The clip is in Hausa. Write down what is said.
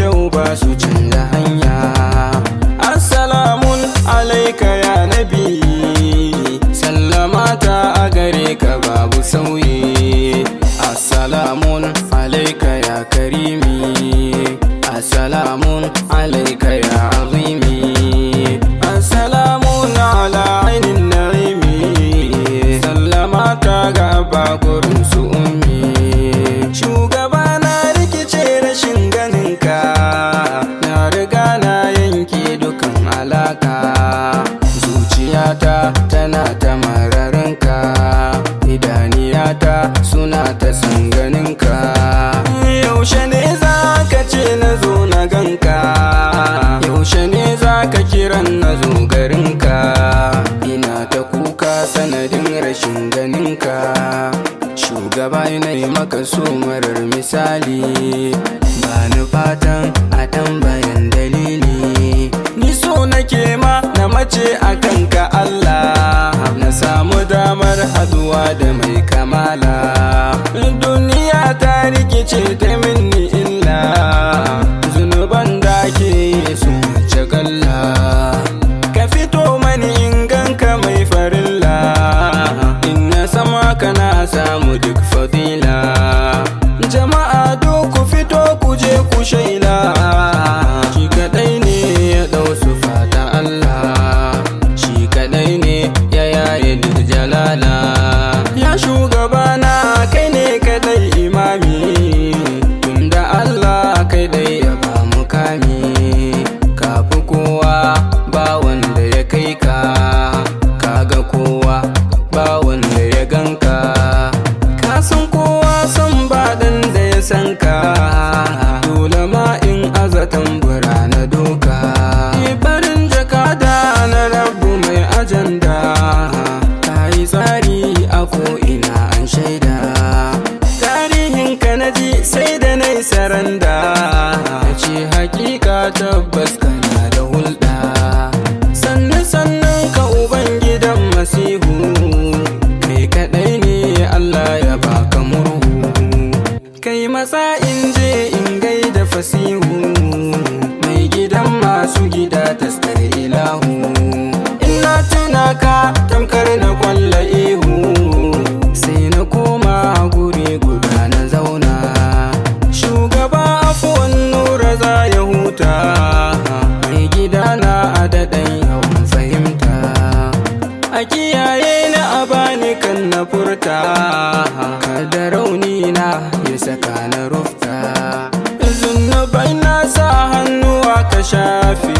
yau ba su canza hanya. Assalamun alaika ya nabi, sallamata a gare ka babu sauyi. Assalamun alaika ya karimi, assalamun alaika ya azimi, assalamun ala ainin na'imi, sallamata ga bakurin su ummi. Shugaba na rikice rashin ganinka, na riga na yanke dukan alaka. Zuciyata tana ta mararinka, idaniyata suna ta san ganinka. Yaushe ne za ka ce na zo na ganka, yaushe ne za ka kiran na zo garinka. Ina ta kuka sanadin rashin ganinka. Shugaba yanayi maka so marar misali, ba ni fatan a tambayan dalili. Ni so nake ma na mace a kanka Allah, na samu damar haduwa da mai kamala. Duniya ta rikice ta minni illa, zunuban da ke su wuce kalla. Ka fito mani in ganka mai farilla, in na sama kana samu duk fadila. Jama'a duk ku fito ku je ku shaila, shi kadai ne ya dau su fata Allah, shi kadai ne ya yaye duk jalala. Ya shugabana kai ne kadai imami, tunda Allah kai dai ya ba mu kami. Kafi kowa ba wanda ya kai ka, kaga kowa ba wanda ya ganka. Ka san kowa san baɗin da ya san ka, dole ma in azatan bura na doka. Farin jakada na rabu mai ajanda, ka yi tsari a ko'ina an shaida. Tarihin ka na ji sai da na yi saranda, ya ce hakika tabbas kana da hulɗa. Sannan ka ubangidan masihu, kai kaɗai ne Allah ya baka murhu. Kai matsa in je in gaida fasihu, mai gidan masu gida taskar ilahu. Ina tuna ka tamkar na kwalla ihu, sai na koma guri guda na zauna. Shugaba afuwan nura za ya huta, mai gida na adadan yawan fahimta. A kiyaye na a bani kan na furta, kada rauni na ya saka na rufta. Zunubai na sa hannuwa ka shafi,